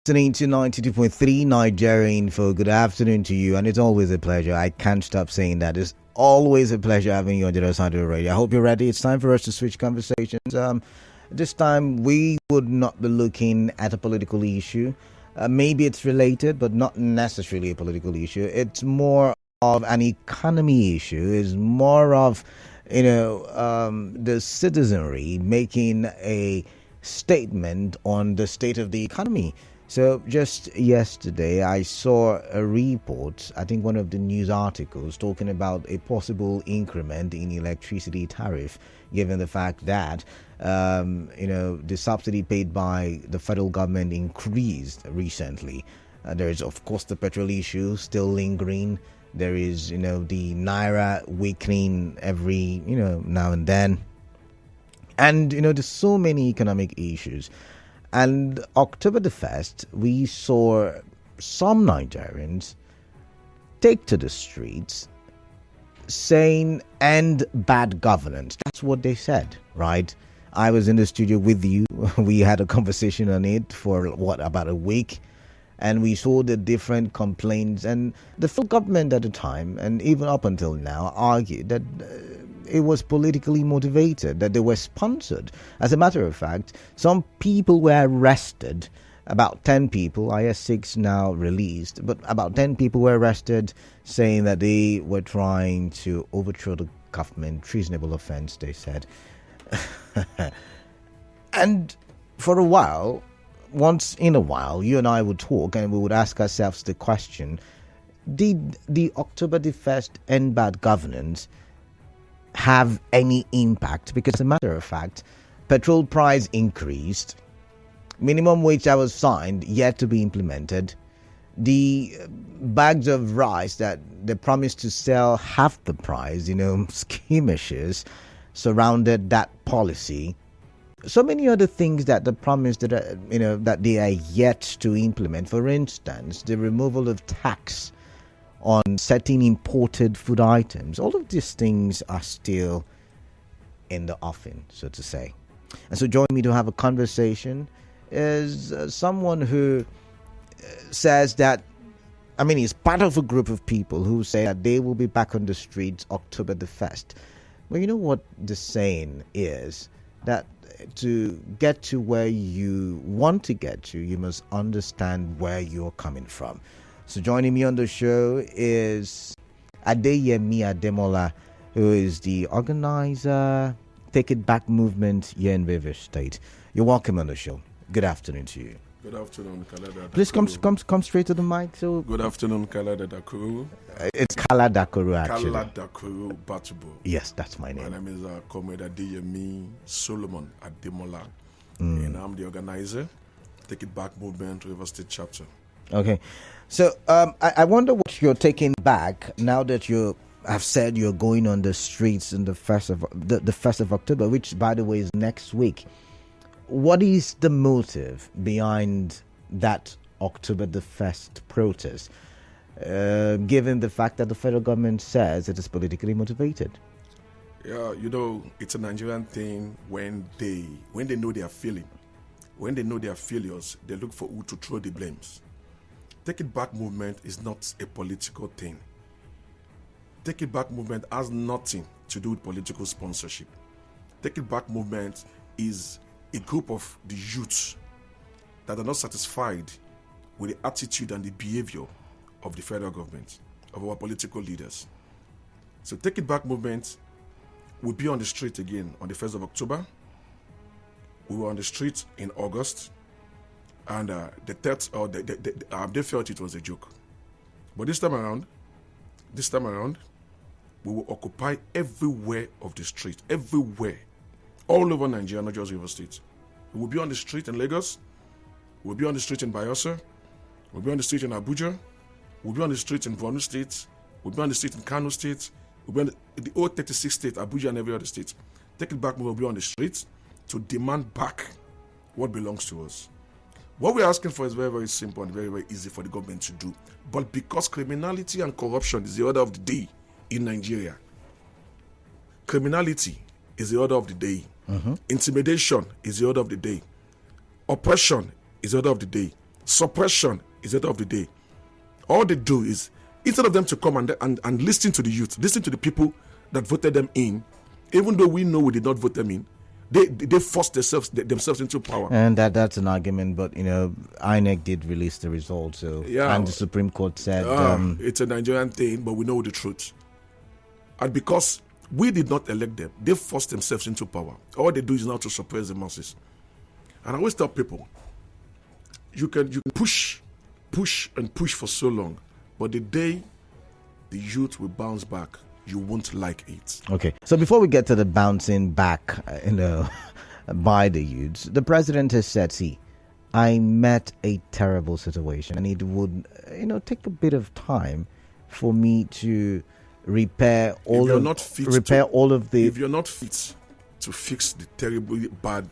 Listening to 92.3 Nigeria Info. Good afternoon to you, and it's always a pleasure. I can't stop saying that. It's always a pleasure having you on the other side of the radio. I hope you're ready. It's time for us to switch conversations. This time, we would not be looking at a political issue. Maybe it's related, but not necessarily a political issue. It's more of an economy issue. It's more of, the citizenry making a statement on the state of the economy. So just yesterday, I saw a report, I think one of the news articles, talking about a possible increment in electricity tariff, given the fact that, the subsidy paid by the federal government increased recently. There is, of course, the petrol issue still lingering. There is, the Naira weakening every, now and then. And, there's so many economic issues. And October the 1st, we saw some Nigerians take to the streets saying, "End bad governance." That's what they said, right? I was in the studio with you. We had a conversation on it for, about a week. And we saw the different complaints. And the federal government at the time, and even up until now, argued that it was politically motivated, that they were sponsored. As a matter of fact, some people were arrested, about 10 people, IS6 now released, but about 10 people were arrested, saying that they were trying to overthrow the government, treasonable offense, they said. And for a while, once in a while, you and I would talk and we would ask ourselves the question, did the October the 1st end bad governance have any impact? Because as a matter of fact, petrol price increased, minimum wage that was signed yet to be implemented, the bags of rice that they promised to sell half the price, skirmishes surrounded that policy. So many other things that they promised that that they are yet to implement. For instance, the removal of tax on certain imported food items. All of these things are still in the offing, so to say. And so join me to have a conversation is someone who says that, he's part of a group of people who say that they will be back on the streets October the 1st. Well, you know what the saying is, that to get to where you want to get to, you must understand where you're coming from. So joining me on the show is Adeyemi Ademola, who is the Organiser, TakeItBack movement here in Rivers State. You're welcome on the show. Good afternoon to you. Good afternoon, Kalada. Please come straight to the mic. So good afternoon, Kalada Dakuru. It's Kala Dakuru, actually. Kala Dakuru Batubo. Yes, that's my name. My name is Comr Adeyemi Solomon Ademola, and I'm the Organiser, TakeItBack movement, Rivers State chapter. Okay, so I wonder what you're taking back now that you have said you're going on the streets on the 1st of October, which, by the way, is next week. What is the motive behind that October the 1st protest, given the fact that the federal government says it is politically motivated? Yeah, it's a Nigerian thing when they know they are failing. When they know they are failures, they look for who to throw the blames. TakeItBack movement is not a political thing. TakeItBack movement has nothing to do with political sponsorship. TakeItBack movement is a group of the youths that are not satisfied with the attitude and the behavior of the federal government, of our political leaders. So TakeItBack movement will be on the street again on the 1st of October. We were on the street in August, and they felt it was a joke. But this time around, we will occupy everywhere of the street, everywhere, all over Nigeria, not just Rivers State. We will be on the street in Lagos. We'll be on the street in Bayelsa. We'll be on the street in Abuja. We'll be on the street in Borno State. We'll be on the street in Kano State. We'll be on the old 36 state, Abuja, and every other state. TakeItBack will be on the streets to demand back what belongs to us. What we're asking for is very, very simple and very, very easy for the government to do. But because criminality and corruption is the order of the day in Nigeria, criminality is the order of the day. Intimidation is the order of the day. Oppression is the order of the day. Suppression is the end of the day. All they do is, instead of them to come and listen to the youth, listen to the people that voted them in, even though we know we did not vote them in, they forced themselves into power. And that's an argument, but INEC did release the results, and the Supreme Court said it's a Nigerian thing, but we know the truth. And because we did not elect them, they forced themselves into power. All they do is now to suppress the masses. And I always tell people, you can push for so long, but the day the youth will bounce back, you won't like it. Okay, so before we get to the bouncing back, by the youths, the president has said, "See, I met a terrible situation, and it would, take a bit of time for me to repair all of the." If you're not fit to fix the terribly bad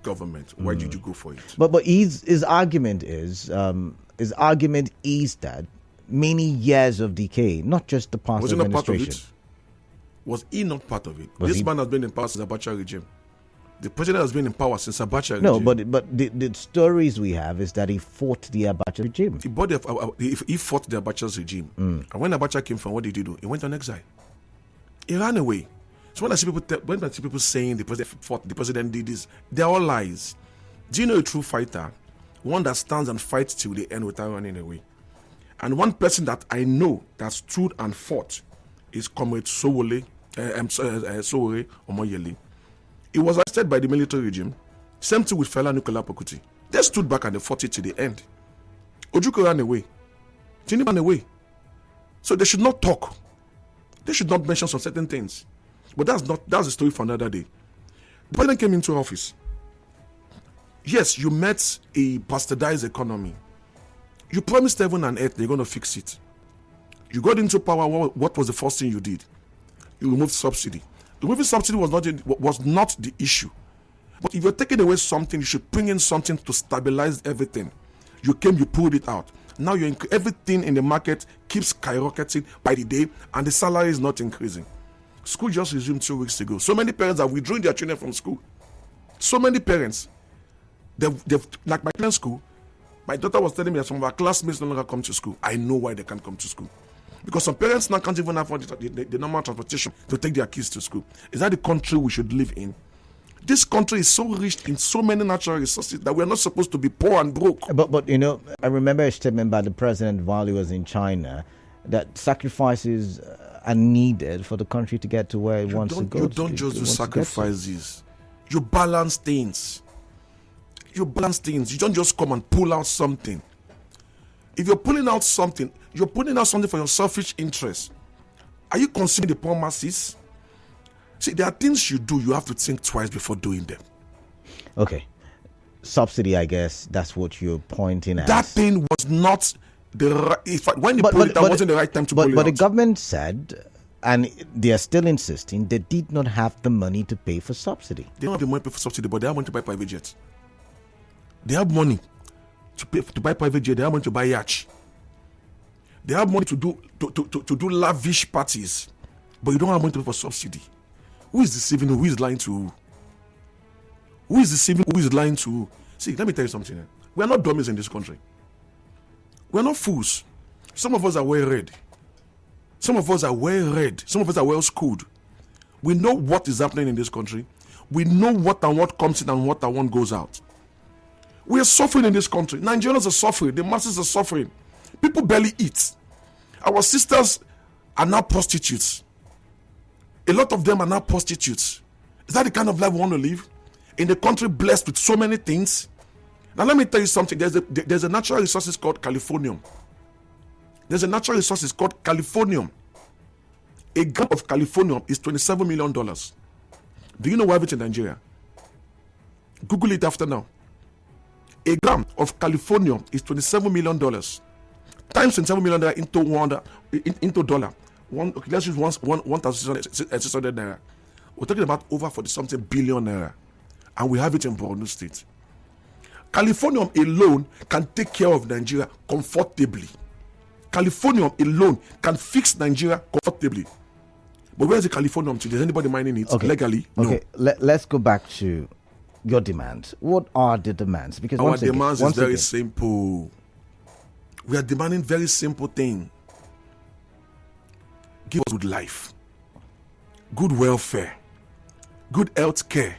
government, why did you go for it? But his argument is that many years of decay, not just the past administration. Was he not part of it? This man has been in power since Abacha regime. The president has been in power since Abacha regime. No, but the stories we have is that he fought the Abacha regime. He fought the Abacha's regime. And when Abacha came from, what did he do? He went on exile. He ran away. So when I see people saying the president fought, the president did this, they're all lies. Do you know a true fighter? One that stands and fights till the end without running away. And one person that I know that stood and fought is Comrade Sowore Omoyele. He was arrested by the military regime. Same thing with Fela Nicola Pokuti. They stood back and they fought it to the end. Ojukwu ran away. Tini ran away. So they should not talk. They should not mention some certain things. But that's a story for another day. The president came into office. Yes, you met a bastardized economy. You promised heaven and earth they're going to fix it. You got into power. What was the first thing you did? You removed subsidy. Removing subsidy was not the issue. But if you're taking away something, you should bring in something to stabilize everything. You pulled it out. Now everything in the market keeps skyrocketing by the day, and the salary is not increasing. School just resumed 2 weeks ago. So many parents are withdrawing their children from school. So many parents. They've like my children's school. My daughter was telling me that some of our classmates no longer come to school. I know why they can't come to school. Because some parents now can't even afford the normal transportation to take their kids to school. Is that the country we should live in? This country is so rich in so many natural resources that we are not supposed to be poor and broke. But I remember a statement by the president while he was in China that sacrifices are needed for the country to get to where it wants to go. You don't just do sacrifices. You balance things. You don't just come and pull out something. If you're pulling out something, you're pulling out something for your selfish interest. Are you considering the poor masses? See, there are things you do, you have to think twice before doing them. Okay. Subsidy, I guess, that's what you're pointing at. That thing was not the right... When they pulled it out, wasn't the right time to pull it out. But the government said, and they are still insisting, they did not have the money to pay for subsidy. They don't have the money to pay for subsidy, but they have money to buy private jets. They have money to buy private jet. They have money to buy yacht. They have money to do lavish parties, but you don't have money to pay for subsidy. Who is deceiving who? Who is lying to who? Who is deceiving who? Is lying to who? See, let me tell you something. We are not dummies in this country. We are not fools. Some of us are well read. Some of us are well schooled. We know what is happening in this country. We know what comes in and what goes out. We are suffering in this country. Nigerians are suffering. The masses are suffering. People barely eat. Our sisters are now prostitutes. A lot of them are now prostitutes. Is that the kind of life we want to live? In a country blessed with so many things? Now let me tell you something. There's a natural resources called californium. A gram of californium is $27 million. Do you know why it's in Nigeria? Google it after now. A gram of californium is $27 million. Times $27 million into dollar. Let's use 1,600 naira. We're talking about over 40-something billion naira. And we have it in Borno State. Californium alone can take care of Nigeria comfortably. Californium alone can fix Nigeria comfortably. But where's the californium today? Is anybody mining it legally? Okay, no. Let's go back to your demands. What are the demands? Because our demands is very simple. We are demanding very simple thing. Give us good life, good welfare, good health care,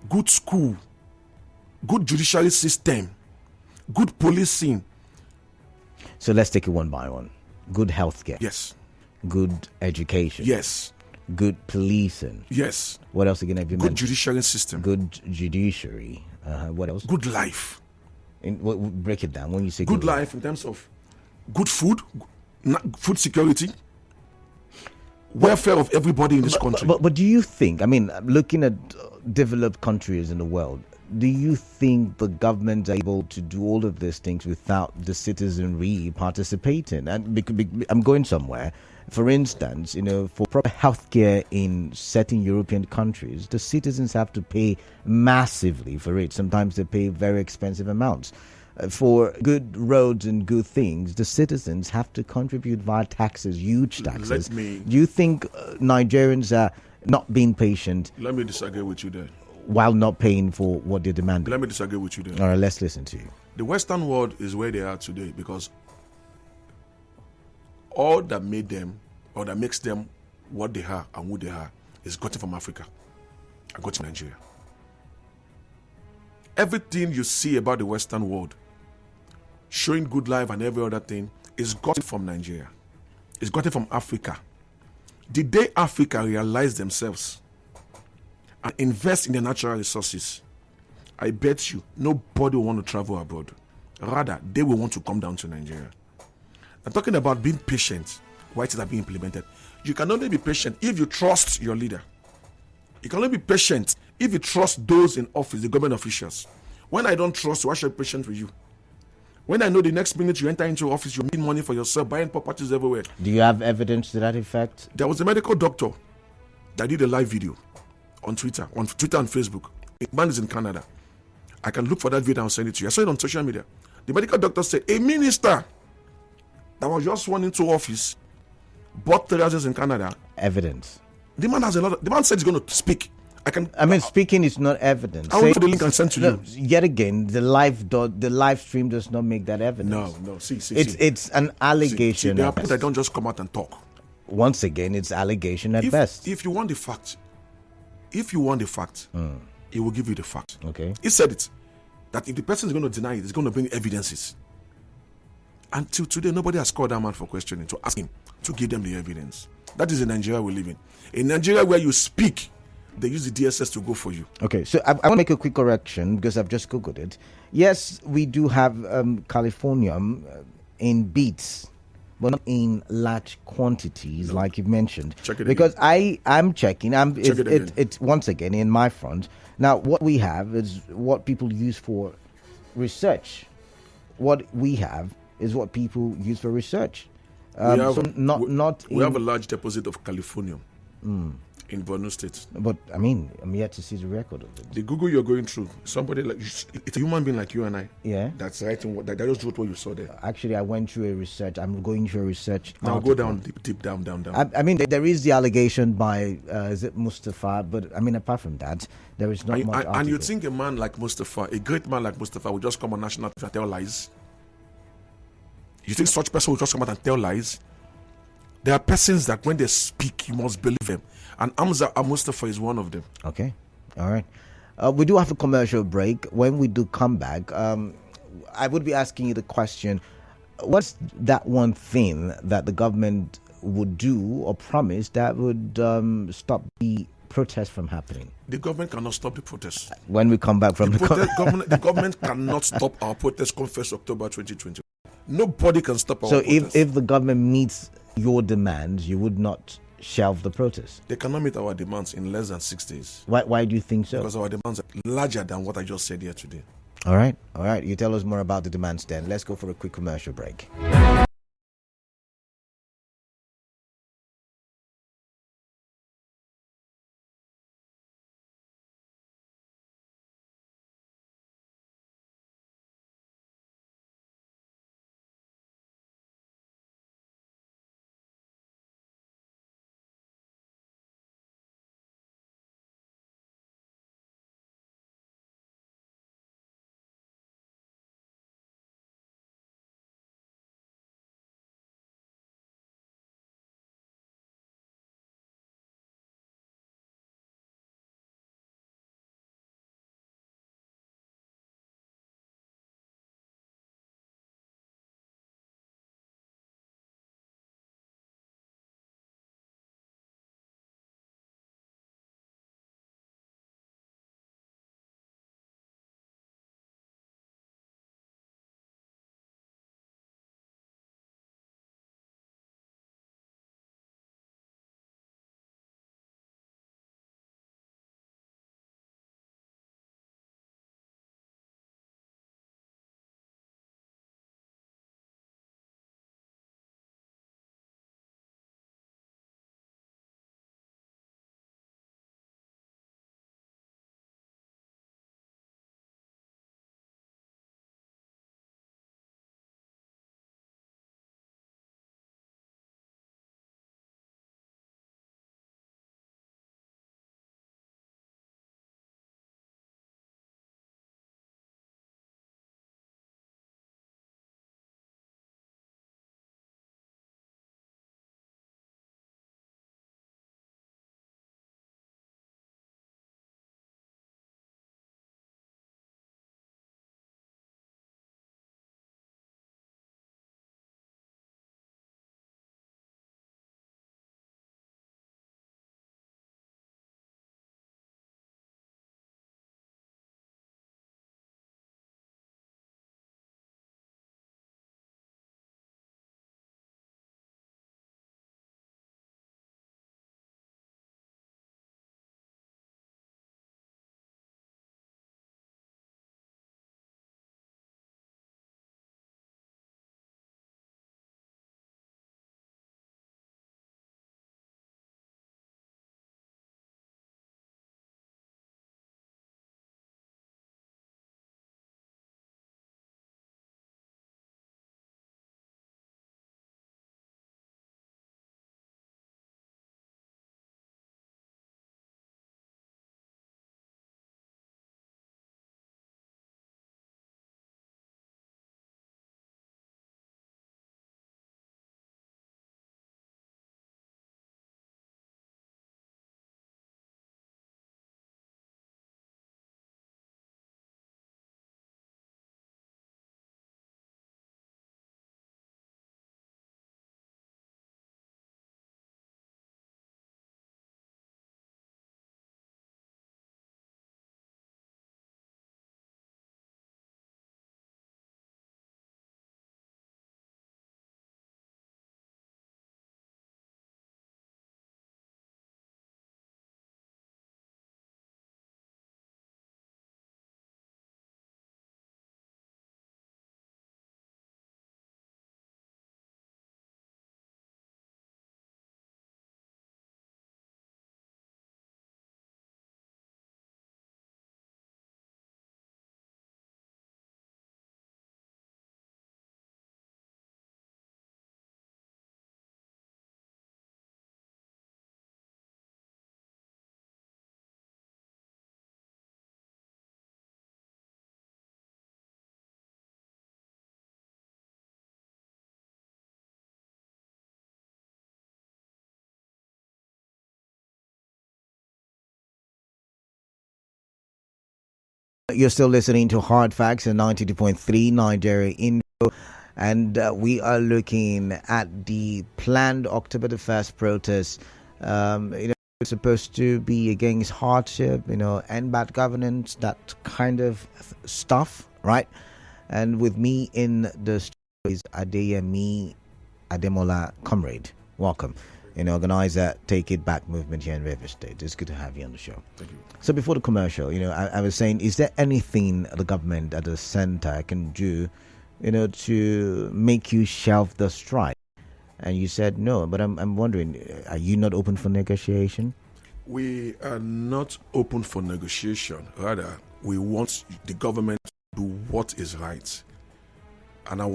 good school, good judiciary system, good policing. So let's take it one by one. Good healthcare. Yes. Good education. Yes. Good policing. Yes. What else again have you Good mentioned? judiciary system. Good judiciary. What else? Good life. Break it down. When you say good life in terms of good food, food security, welfare of everybody in this country. But do you think, I mean, looking at developed countries in the world, do you think the government are able to do all of these things without the citizenry participating? And I'm going somewhere. For instance, for proper healthcare in certain European countries, the citizens have to pay massively for it. Sometimes they pay very expensive amounts. For good roads and good things, the citizens have to contribute via taxes, huge taxes. Do you think Nigerians are not being patient? Let me disagree with you there. While not paying for what they demand. Let me disagree with you there. All right, let's listen to you. The Western world is where they are today because all that made them or that makes them what they are and who they are is gotten from Africa and gotten from Nigeria. Everything you see about the Western world, showing good life and every other thing, is gotten from Nigeria. It's gotten from Africa. The day Africa realized themselves and invest in their natural resources, I bet you nobody will want to travel abroad. Rather, they will want to come down to Nigeria. I'm talking about being patient. Why it is being implemented? You can only be patient if you trust your leader. You can only be patient if you trust those in office, the government officials. When I don't trust you, I should be patient with you. When I know the next minute you enter into office, you need money for yourself, buying properties everywhere. Do you have evidence to that effect? There was a medical doctor that did a live video on Twitter and Facebook. The man is in Canada. I can look for that video and send it to you. I saw it on social media. The medical doctor said a minister that was just sworn into office bought 3 houses in Canada. Evidence. The man has a lot of, the man said he's going to speak. Speaking is not evidence. I will put the link and send to you. Yet again, the live stream does not make that evidence. No. See. It's an allegation. There are people that don't just come out and talk. Once again, it's allegation at best. If you want the fact, he will give you the fact. Okay. He said it. That if the person is going to deny it, he's going to bring evidences. Until today, nobody has called that man for questioning, to ask him to give them the evidence. That is the Nigeria we live in. In Nigeria, where you speak, they use the DSS to go for you. Okay, so I want to make a quick correction because I've just Googled it. Yes, we do have californium in beats, but not in large quantities, like you've mentioned. Check it because again. I'm checking. It's once again in my front. Now, what we have is what people use for research. What we have is what people use for research. We have a large deposit of californium in Borno State. But I mean, I'm yet to see the record of it. The Google you're going through, somebody like it's a human being like you and I. Yeah. That's writing what that just wrote what you saw there. Actually, I went through a research. I'm going through a research. Now article. go down, deep down. I mean, there is the allegation by is it Mustafa? But I mean, apart from that, there is not much. And you think a man like Mustafa, a great man like Mustafa, will just come on national TV and tell lies? You think such person will just come out and tell lies? There are persons that when they speak, you must believe them. And Hamza Mustafa is one of them. Okay. All right. We do have a commercial break. When we do come back, I would be asking you the question, what's that one thing that the government would do or promise that would stop the protest from happening? The government cannot stop the protest. When we come back from the government cannot stop our protest come 1st October 2020. Nobody can stop our protest. So if the government meets your demands, you would not shelve the protest? They cannot meet our demands in less than 6 days. Why do you think so? Because our demands are larger than what I just said here today. All right. You tell us more about the demands then. Let's go for a quick commercial break. You're still listening to Hard Facts and 92.3 Nigeria Info, and we are looking at the planned October the 1st protest. It's supposed to be against hardship, end bad governance, that kind of stuff, right? And with me in the studio is Adeyemi, Ademola, Comrade. Welcome. Organiser, TakeItBack movement here in River State. It's good to have you on the show. Thank you. So before the commercial, I was saying, is there anything the government at the center can do, to make you shelve the strike? And you said no, but I'm wondering, are you not open for negotiation? We are not open for negotiation. Rather, we want the government to do what is right, and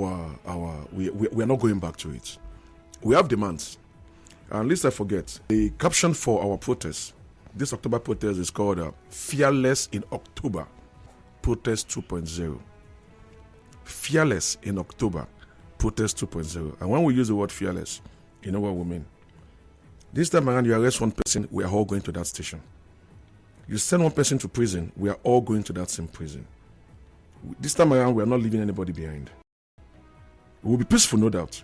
we are not going back to it. We have demands. And lest I forget, the caption for our protest, this October protest, is called Fearless in October, Protest 2.0. Fearless in October, Protest 2.0. And when we use the word fearless, you know what we mean. This time around, you arrest one person, we are all going to that station. You send one person to prison, we are all going to that same prison. This time around, we are not leaving anybody behind. We will be peaceful, no doubt.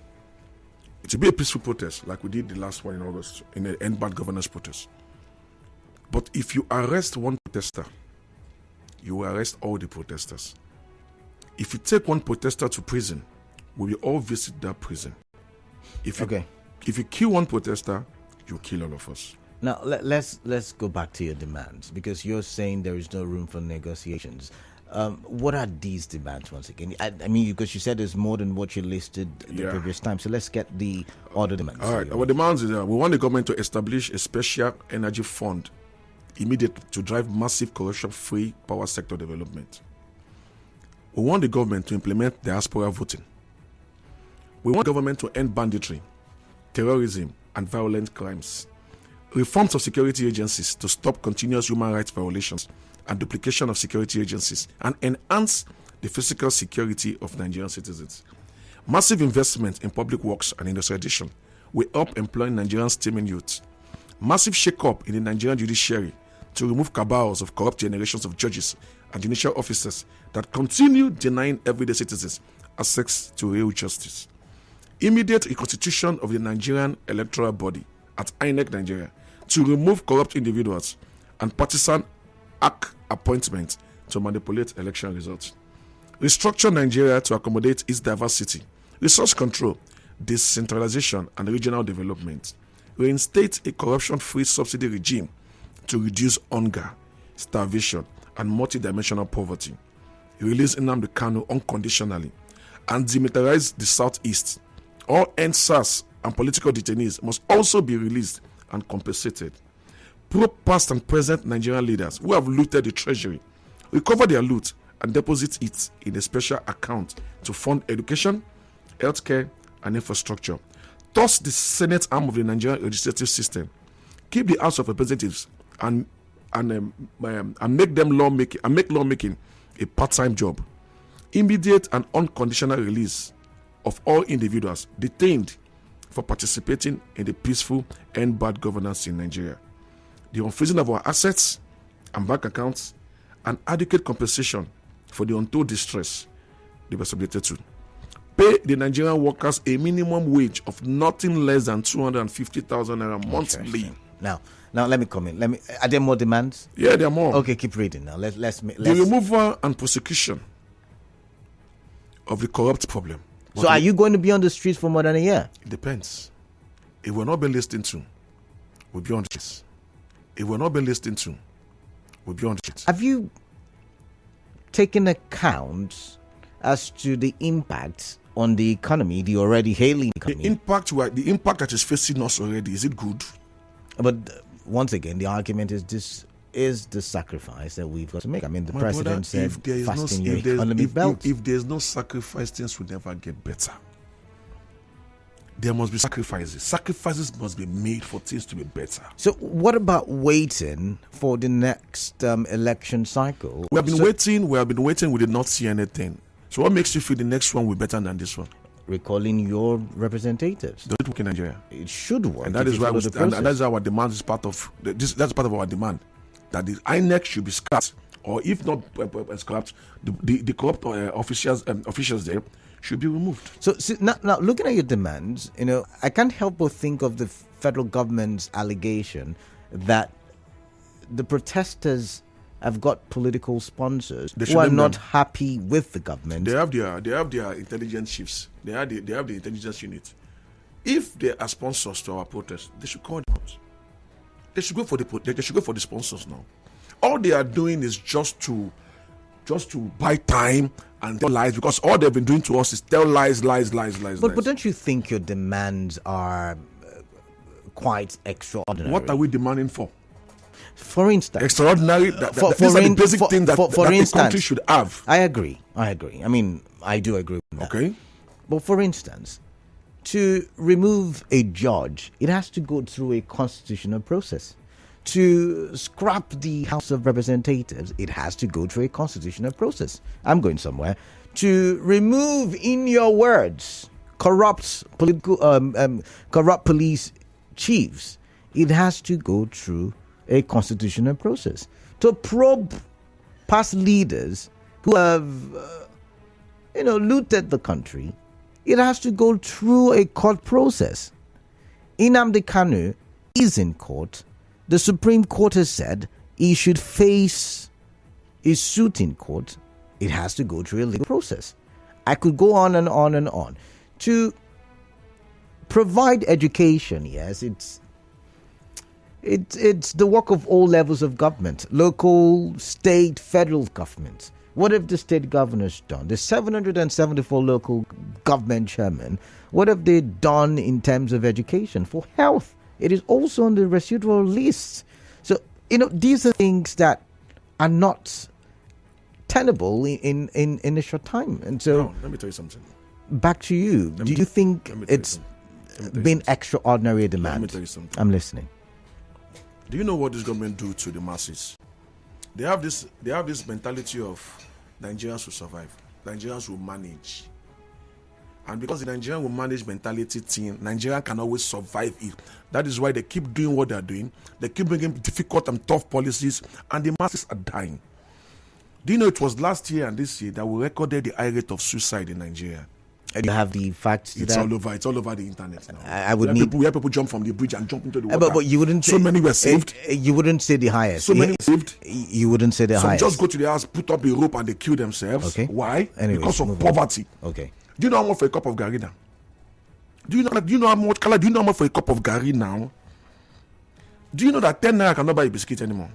It will be a peaceful protest like we did the last one in August, in the EndBadGovernance protest. But if you arrest one protester, you will arrest all the protesters. If you take one protester to prison, we will all visit that prison. If you kill one protester, you kill all of us. Now, let's go back to your demands, because you're saying there is no room for negotiations. What are these demands once again? I mean, because you said there's more than what you listed the previous time. So let's get the other demands. All right. Our demands is we want the government to establish a special energy fund immediately to drive massive corruption-free power sector development. We want the government to implement diaspora voting. We want government to end banditry, terrorism, and violent crimes. Reforms of security agencies to stop continuous human rights violations and duplication of security agencies, and enhance the physical security of Nigerian citizens. Massive investment in public works and industrialization will help employ Nigerian steaming youth. Massive shake-up in the Nigerian judiciary to remove cabals of corrupt generations of judges and judicial officers that continue denying everyday citizens access to real justice. Immediate reconstitution of the Nigerian electoral body at INEC Nigeria to remove corrupt individuals and partisan appointments to manipulate election results. Restructure Nigeria to accommodate its diversity, resource control, decentralization, and regional development. Reinstate a corruption-free subsidy regime to reduce hunger, starvation, and multidimensional poverty. Release Nnamdi Kanu unconditionally and demilitarize the Southeast. All NSAS and political detainees must also be released and compensated. Probe past and present Nigerian leaders who have looted the treasury, recover their loot and deposit it in a special account to fund education, healthcare, and infrastructure. Toss the Senate arm of the Nigerian legislative system. Keep the House of Representatives and make lawmaking a part-time job. Immediate and unconditional release of all individuals detained for participating in the peaceful end bad governance in Nigeria. The unfreezing of our assets and bank accounts, and adequate compensation for the untold distress they were subjected to. Pay the Nigerian workers a minimum wage of nothing less than 250,000 naira monthly. Now let me come in. Are there more demands? Yeah, there are more. Okay, keep reading now. Let's the removal and prosecution of the corrupt problem. So are you going to be on the streets for more than a year? It depends. If we're not being listened to, we'll be on the streets. If we're not being listened to, we'll be on the streets. Have you taken account as to the impact on the economy, the already hailing economy? The impact that is facing us already, is it good? But once again, the argument is this is the sacrifice that we've got to make. I mean, the president said, fasten your economy belt. If there's no sacrifice, things will never get better. There must be sacrifices. Sacrifices must be made for things to be better. So what about waiting for the next election cycle? We have been waiting. We did not see anything. So what makes you feel the next one will be better than this one? Recalling your representatives. Does it work in Nigeria? It should work. And that is why and that is our demand is part of this. That's part of our demand, that the INEC should be scrapped or if not corrupt, the corrupt officials there should be removed. So now looking at your demands, I can't help but think of the federal government's allegation that the protesters have got political sponsors who are not happy with the government. They have their intelligence chiefs. They have the intelligence unit. If they are sponsors to our protest, they should call them out. They should go for the sponsors now. All they are doing is just to buy time and tell lies, because all they've been doing to us is tell lies. But don't you think your demands are quite extraordinary? What are we demanding for? For instance, extraordinary. These are the basic things that the country should have. I agree. I mean, I do agree with that. Okay. But for instance, to remove a judge, it has to go through a constitutional process. To scrap the House of Representatives, it has to go through a constitutional process. I'm going somewhere. To remove, in your words, corrupt police chiefs, it has to go through a constitutional process. To probe past leaders who have, looted the country, it has to go through a court process. Nnamdi Kanu is in court. The Supreme Court has said he should face his suit in court. It has to go through a legal process. I could go on and on and on. To provide education, yes, it's the work of all levels of government, local, state, federal governments. What have the state governors done? The 774 local government chairmen, what have they done in terms of education? For health, it is also on the residual list. So, these are things that are not tenable in a short time. And so, let me tell you something. Back to you. Do you think it's been extraordinary demand? Let me tell you something. I'm listening. Do you know what this government do to the masses? They have this mentality of Nigerians will survive. Nigerians will manage. And because the Nigerian will manage mentality thing, Nigeria can always survive it. That is why they keep doing what they are doing. They keep bringing difficult and tough policies, and the masses are dying. Do you know it was last year and this year that we recorded the high rate of suicide in Nigeria? Do you have the facts? It's all over the internet now. I would need people jump from the bridge and jump into the water. But you wouldn't. So many were saved. You wouldn't say the highest. So many saved. You wouldn't say the highest. Some just go to the house, put up a rope, and they kill themselves. Okay. Why? Anyways, because of poverty. Okay. Do you know how much for a cup of Gary now? Do you know how much for a cup of Gary now? Do you know that 10 naira cannot buy a biscuit anymore?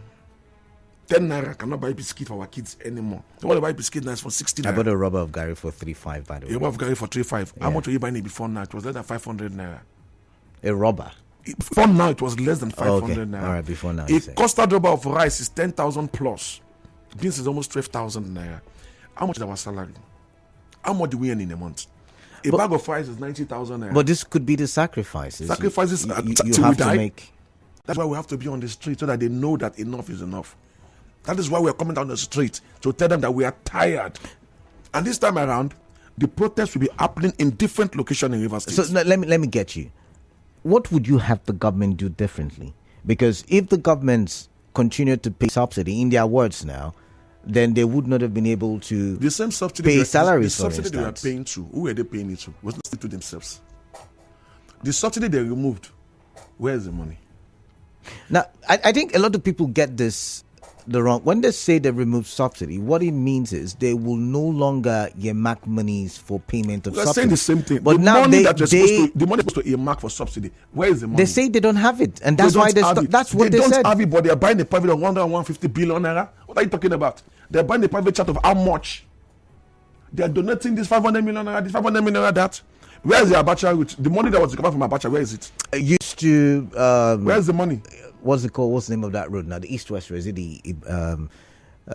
10 naira cannot buy biscuit for our kids anymore. They want to buy biscuit now is for 60 naira. I bought a rubber of Gary for 3.5, by the way. A rubber of Gary for 3.5. Yeah. How much were you buying it before now? It was less than 500 naira. A rubber? Before now, it was less than 500 okay. naira. All right, before now. A custard rubber of rice is 10,000 plus. Beans is almost 12,000 naira. How much is our salary? How much do we earn in a month? A bag of rice is 90,000 naira. But this could be the sacrifices. Sacrifices you have to make. That's why we have to be on the street so that they know that enough is enough. That is why we are coming down the street to tell them that we are tired. And this time around, the protest will be happening in different locations in River State. So let me get you. What would you have the government do differently? Because if the governments continue to pay subsidy, in their words now, then they would not have been able to the same subsidy pay salaries. The subsidy they were paying to, who were they paying it to? Was not to themselves. The subsidy they removed, where is the money? Now, I think a lot of people get this the wrong. When they say they remove subsidy, what it means is they will no longer earmark monies for payment of subsidy. They're saying the same thing. But the now money the money supposed to earmark for subsidy. Where is the money? They say they don't have it, and that's why that's what they said. They don't have it, but they're buying the private of 150 billion naira. What are you talking about? They're buying the private chat of how much? They're donating this 500 million naira, this 500 million naira, that. Where is the Abacha route? The money that was coming from Abacha, where is it? Used to. Where's the money? What's it called? What's the name of that road now? The East-West road. Is it the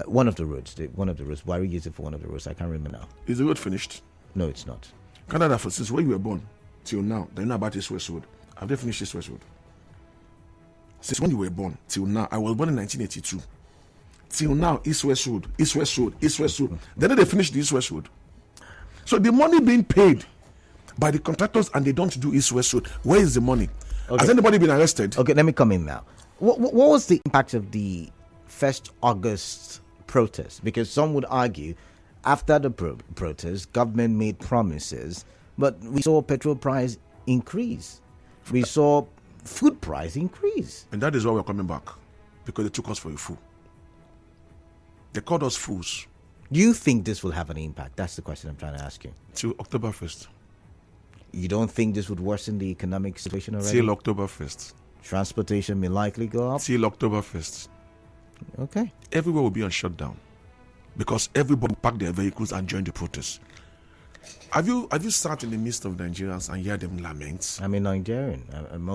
one of the roads? One of the roads. Why we use it for one of the roads? I can't remember now. Is the road finished? No, it's not. Canada, since when you were born till now, they know about East-West road. Have they finished East-West road? Since when you were born till now, I was born in 1982. Till now, East-West road, East-West road, East-West road. Then they finished the East-West road. So the money being paid by the contractors and they don't do East-West road. Where is the money? Okay. Has anybody been arrested? Okay, let me come in now. What was the impact of the 1st August protest? Because some would argue after the protest, government made promises, but we saw petrol price increase. We saw food price increase. And that is why we're coming back, because they took us for a fool. They called us fools. Do you think this will have an impact? That's the question I'm trying to ask you. Till October 1st. You don't think this would worsen the economic situation already? Till October 1st. Transportation may likely go up? Till October 1st. Okay. Everywhere will be on shutdown because everybody packed their vehicles and joined the protest. Have you sat in the midst of Nigerians and heard them lament? I'm a Nigerian.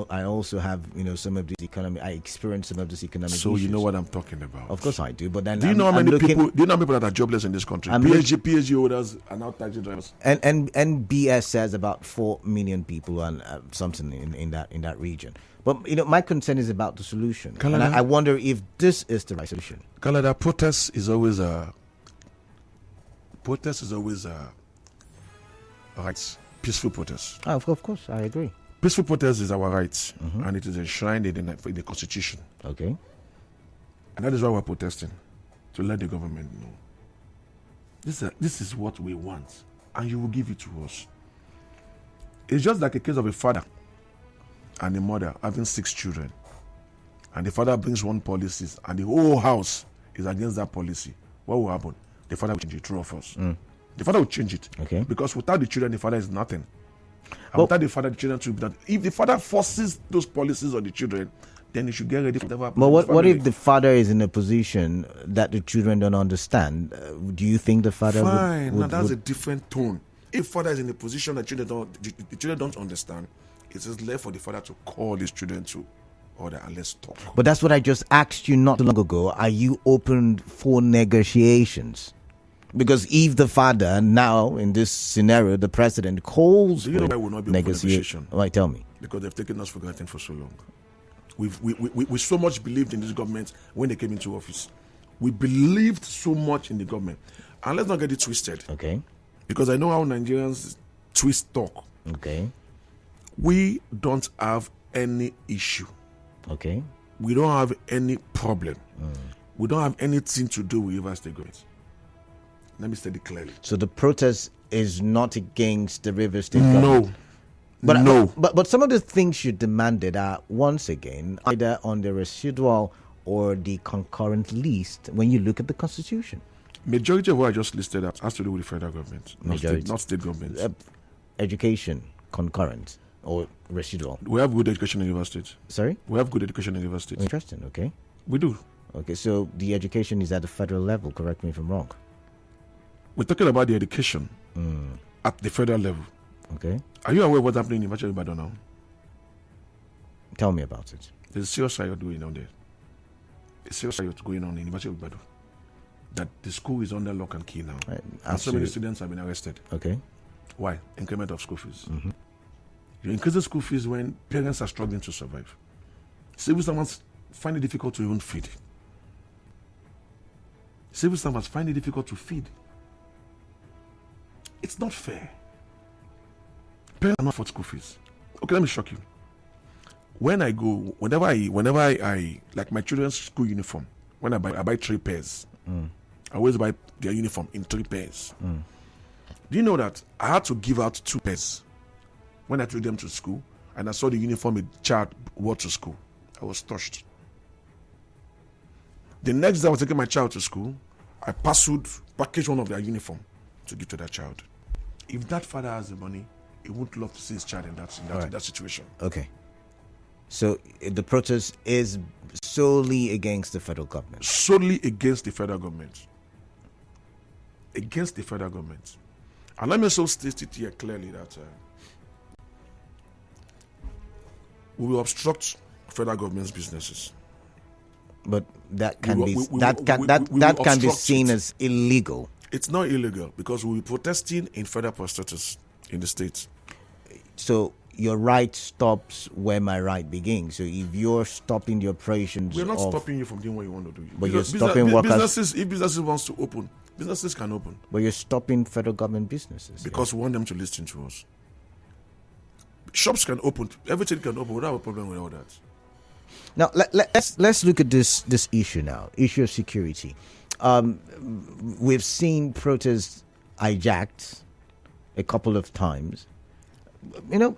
I also have, some of this economy. I experienced some of this economic So issues. You know what I'm talking about. Of course I do. But then do you know how many people that are jobless in this country? PhD holders are now taxi drivers. And BS says about 4 million people and something in that region. But my concern is about the solution. And I wonder if this is the right solution. Canada, protest is always rights. Peaceful protest. Of course, I agree. Peaceful protest is our rights, and it is enshrined in the Constitution. Okay. And that is why we're protesting, to let the government know. This is what we want, and you will give it to us. It's just like a case of a father and a mother having 6 children, and the father brings one policy, and the whole house is against that policy. What will happen? The father will change it, true of us. The father will change it. Okay. Because without the children, the father is nothing. And without the father, the children should be nothing. If the father forces those policies on the children, then he should get ready for whatever happens. But what if the father is in a position that the children don't understand? Do you think the father would... Now that's a different tone. If father is in a position that the children don't understand, it is left for the father to call his children to order and let's talk. But that's what I just asked you not too long ago. Are you open for negotiations? Because if the father, now in this scenario, the president calls for negotiation. Right, tell me. Because they've taken us for granted for so long. We so much believed in this government when they came into office. We believed so much in the government. And let's not get it twisted. Okay. Because I know how Nigerians twist talk. Okay. We don't have any issue. Okay. We don't have any problem. We don't have anything to do with Rivers State government. Let me state it clearly. So the protest is not against the Rivers State government? No. But some of the things you demanded are, once again, either on the residual or the concurrent list when you look at the Constitution. Majority of what I just listed has to do with the federal government, not state government. Education, concurrent or residual. We have good education in Rivers State. Sorry? We have good education in Rivers State. Interesting, okay. We do. Okay, so the education is at the federal level, correct me if I'm wrong. We're talking about the education at the federal level. Okay. Are you aware of what's happening in University of Ibadan now? Tell me about it. There's a serious riot going on there. A serious riot going on in University of Ibadan. That the school is under lock and key now. And so many students have been arrested. Okay. Why? Increment of school fees. You increase the school fees when parents are struggling to survive. Civil servants find it difficult to even feed. Civil servants find it difficult to feed. It's not fair. Parents are not for school fees. Okay, let me shock you. Whenever I like my children's school uniform, when I buy 3 pairs. I always buy their uniform in 3 pairs. Do you know that I had to give out 2 pairs when I took them to school, and I saw the uniform a child wore to school? I was touched. The next day I was taking my child to school, I packaged one of their uniform to give to that child. If that father has the money, he won't love to see his child in that situation. Okay. So the protest is solely against the federal government? Solely against the federal government. Against the federal government. And let me also state it here clearly that we will obstruct federal government's businesses. But that can be seen as illegal. It's not illegal because we'll be protesting in federal parastatals in the states. So your right stops where my right begins. So if you're stopping the operations, we're not stopping you from doing what you want to do. But you're stopping workers. If businesses wants to open, businesses can open. But you're stopping federal government businesses because we want them to listen to us. Shops can open, everything can open. We don't have a problem with all that. Now let's look at this issue now. Issue of security. we've seen protests hijacked a couple of times.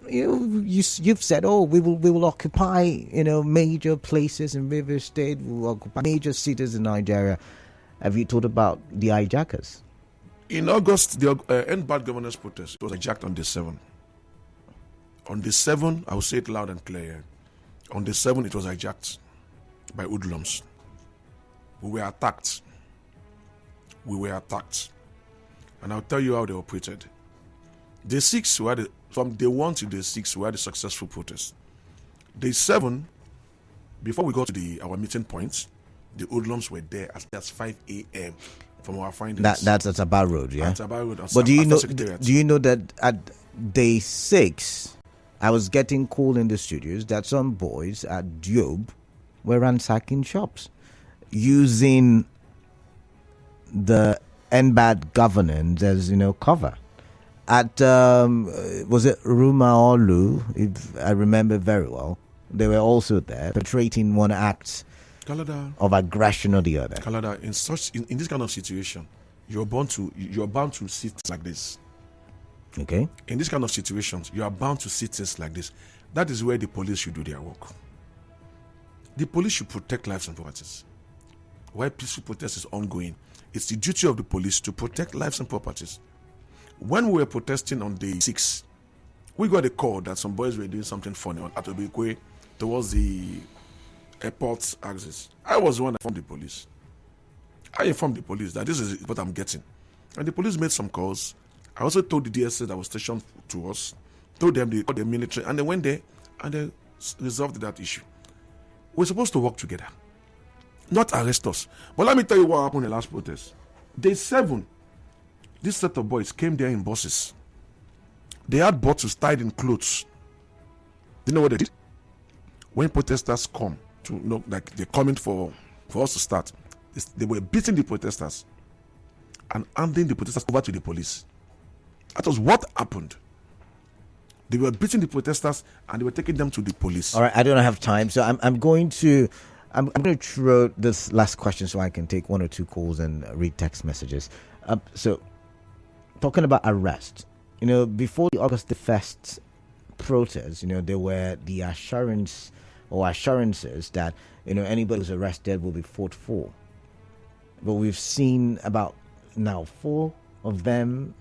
You've said, we will occupy, major places in River State, we will occupy major cities in Nigeria. Have you thought about the hijackers? In August, the EndBadGovernance protest was hijacked on the 7th. On the 7th, I will say it loud and clear. On the 7th, it was hijacked by hoodlums. We were attacked. And I'll tell you how they operated. Day 6, from day 1 to day 6, we had a successful protest. Day 7, before we got to our meeting points, the hoodlums were there as 5 a.m. from our findings. That's at Aba Road, yeah? At Aba Road. But do you know that at day 6, I was getting called in the studios that some boys at Job were ransacking shops using the EndBadGovernance as, cover. At, was it Rumaolu, if I remember very well, they were also there, perpetrating one act of aggression or the other. Kalada, in this kind of situation, you're bound to see things like this. Okay. In this kind of situations, you are bound to see things like this. That is where the police should do their work. The police should protect lives and properties. While peaceful protest is ongoing, it's the duty of the police to protect lives and properties. When we were protesting on day 6, we got a call that some boys were doing something funny at Obikwe towards the airport access. I was the one that informed the police. I informed the police that this is what I'm getting. And the police made some calls. I also told the DSS that was stationed to us, told them they called the military, and they went there and they resolved that issue. We're supposed to work together, not arrest us. But let me tell you what happened in the last protest. Day 7, this set of boys came there in buses. They had bottles tied in clothes. You know what they did? When protesters come to like they're coming for us to start, they were beating the protesters and handing the protesters over to the police. That was what happened. They were beating the protesters and they were taking them to the police. All right, I don't have time, so I'm going to throw this last question so I can take 1 or 2 calls and read text messages. So, talking about arrest, before the August the 1st protest, there were the assurances that anybody who's arrested will be fought for. But we've seen about now 4 of them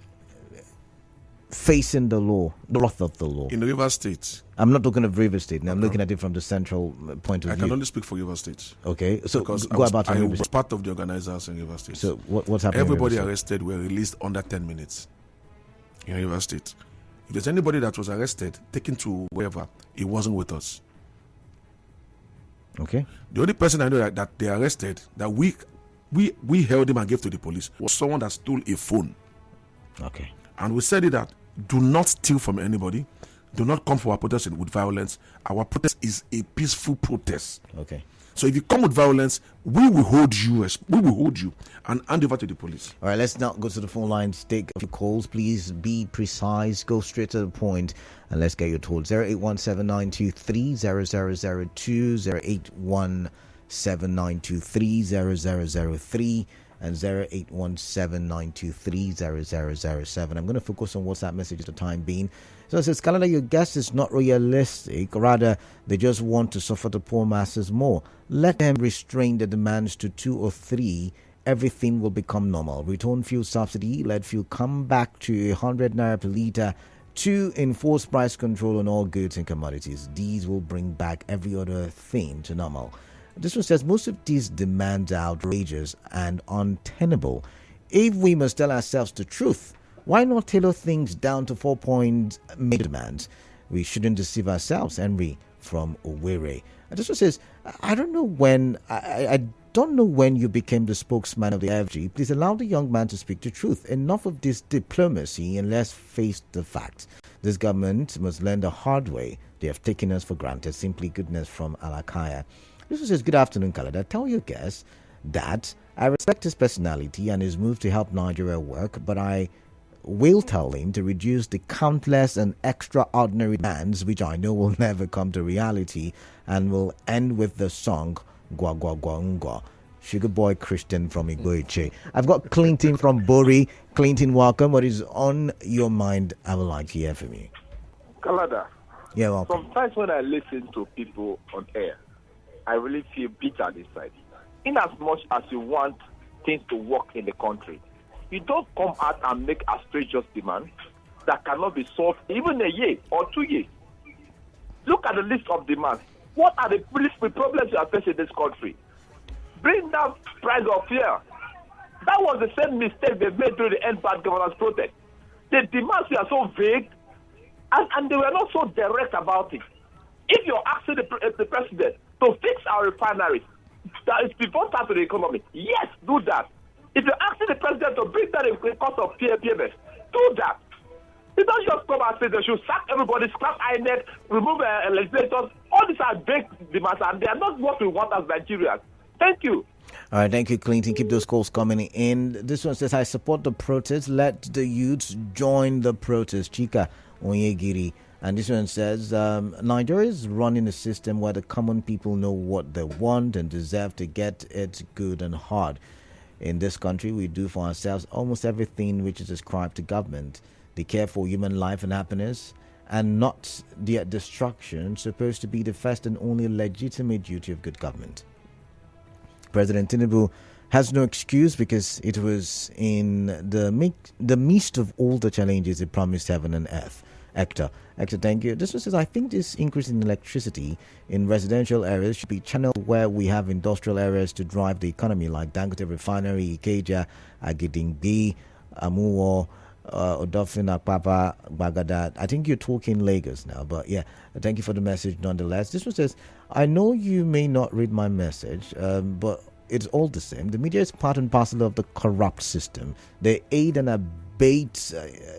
facing the law, the wrath of the law. In River State. I'm not talking of River State. I'm looking at it from the central point of view. I can only speak for River State. Okay, so because go about I was part of the organizers in River State. So what's happening? Everybody arrested were released under 10 minutes in River State. If there's anybody that was arrested, taken to wherever, it wasn't with us. Okay. The only person I know that they arrested, that we held him and gave to the police, was someone that stole a phone. Okay. And we said it that do not steal from anybody. Do not come for our protest with violence. Our protest is a peaceful protest. Okay. So if you come with violence, we will hold you and hand over to the police. All right, let's now go to the phone lines. Take a few calls. Please be precise. Go straight to the point, and let's get your thoughts. 08179230002, 08179230003, and 08179230007. I'm going to focus on WhatsApp messages for the time being. So it says, Canada, your guess is not realistic. Rather, they just want to suffer the poor masses more. Let them restrain the demands to 2 or 3. Everything will become normal. Return fuel subsidy. Let fuel come back to 100 naira per litre. 2, enforce price control on all goods and commodities. These will bring back every other thing to normal. This one says, most of these demands are outrageous and untenable. If we must tell ourselves the truth, why not tailor things down to 4 point major demands? We shouldn't deceive ourselves. Henry from Owerri. And this one says, I don't know when you became the spokesman of the IFG. Please allow the young man to speak the truth. Enough of this diplomacy and let's face the facts. This government must learn the hard way. They have taken us for granted. Simply goodness from Alakaya. This one says, good afternoon, Kalada. Tell your guest that I respect his personality and his move to help Nigeria work, but I will tell him to reduce the countless and extraordinary demands which I know will never come to reality and will end with the song Gwa Gwa Gwa Ngwa. Sugar Boy Christian from Igboiche. I've got Clinton from Bori. Clinton, welcome. What is on your mind? I would like to hear from you. Canada. Yeah, welcome. Sometimes when I listen to people on air, I really feel bitter inside. In as much as you want things to work in the country, you don't come out and make outrageous demands that cannot be solved even a year or 2 years. Look at the list of demands. What are the problems you are facing in this country? Bring down price of fuel. That was the same mistake they made during the EndBadGovernance protest. The demands were so vague and they were not so direct about it. If you're asking the president to fix our refineries, that is before part of the economy, yes, do that. If you're asking the president to bring down the cost of PMS, do that. It don't just come and say they should sack everybody, scrap INEC, remove legislators. All these are big demands and they are not what we want as Nigerians. Thank you. All right, thank you, Clinton. Keep those calls coming in. This one says, I support the protest. Let the youths join the protest. Chika Onyegiri. And this one says, Nigeria is running a system where the common people know what they want and deserve to get it good and hard. In this country, we do for ourselves almost everything which is ascribed to government. They care for human life and happiness and not their destruction, supposed to be the first and only legitimate duty of good government. President Tinubu has no excuse because it was in the midst of all the challenges he promised heaven and earth. Hector, thank you. This one says, I think this increase in electricity in residential areas should be channeled where we have industrial areas to drive the economy, like Dangote Refinery, Ikeja, Agidingbi, Amuwo, Odofin, Akpapa, Baghdad. I think you're talking Lagos now, but yeah, thank you for the message nonetheless. This one says, I know you may not read my message, but it's all the same. The media is part and parcel of the corrupt system. They aid and abet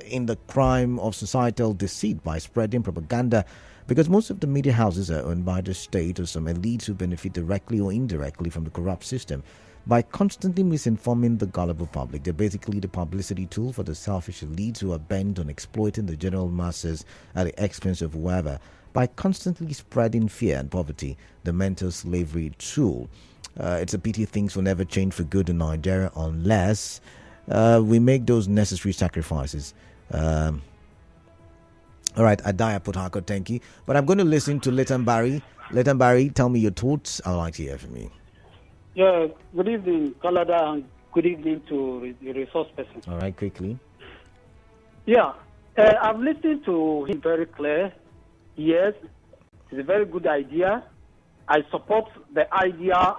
in the crime of societal deceit by spreading propaganda, because most of the media houses are owned by the state or some elites who benefit directly or indirectly from the corrupt system. By constantly misinforming the gullible public, they're basically the publicity tool for the selfish elites who are bent on exploiting the general masses at the expense of whoever. By constantly spreading fear and poverty, the mental slavery tool. It's a pity things will never change for good in Nigeria unless we make those necessary sacrifices. All right, Adaya Port Harcourt, thank you. But I'm going to listen to Leighton Barry. Leighton Barry, tell me your thoughts. I'd like to hear from you. Yeah, good evening, Canada, and good evening to the resource person. All right, quickly. Yeah, I've listened to him very clear. Yes, it's a very good idea. I support the idea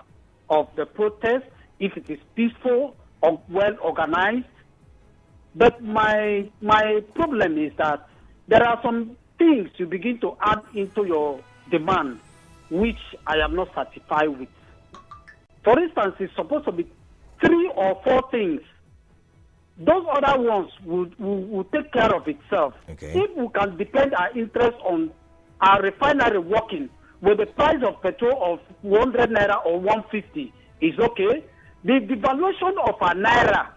of the protest if it is peaceful or well organized. But my problem is that there are some things you begin to add into your demand which I am not satisfied with. For instance, it's supposed to be 3 or 4 things. Those other ones will take care of itself. Okay. If we can depend our interest on our refinery working with the price of petrol of 100 naira or 150 is okay. The devaluation of our naira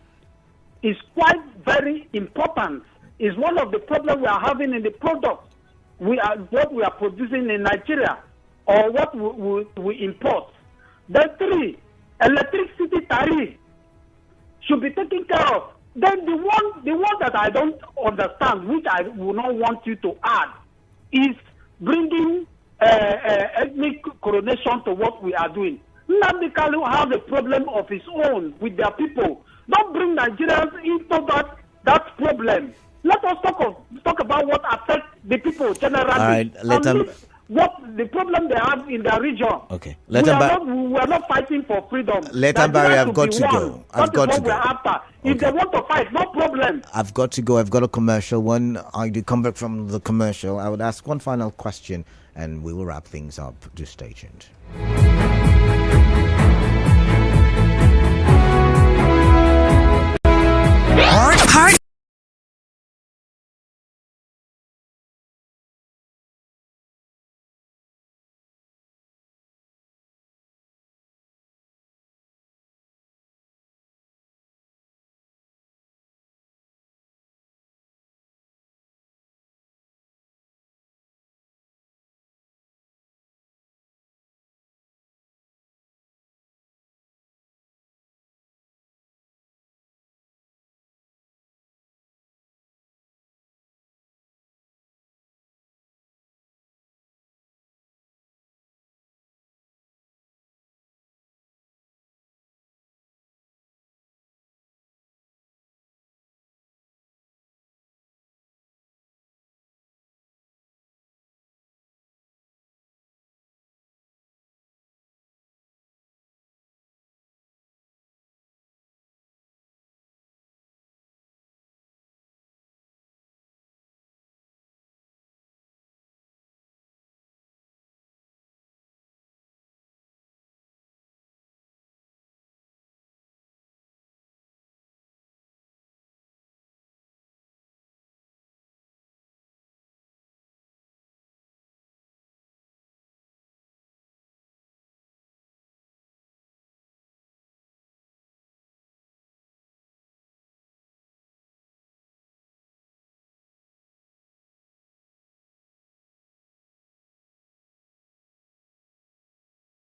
is quite very important. It's one of the problems we are having in the product what we are producing in Nigeria or what we import. Then 3, electricity tariff should be taken care of. Then the one that I don't understand, which I will not want you to add, is bringing ethnic coronation to what we are doing. Nnamdi Kanu has a problem of his own with their people. Don't bring Nigerians into that problem. Let us talk about what affects the people generally. All right, what the problem they have in their region. Okay, we are not fighting for freedom. Leighton Barry, I've got to go. I've got to go. After. If they want to fight, no problem. I've got to go. I've got a commercial. When I do come back from the commercial, I would ask one final question and we will wrap things up. Just stay tuned.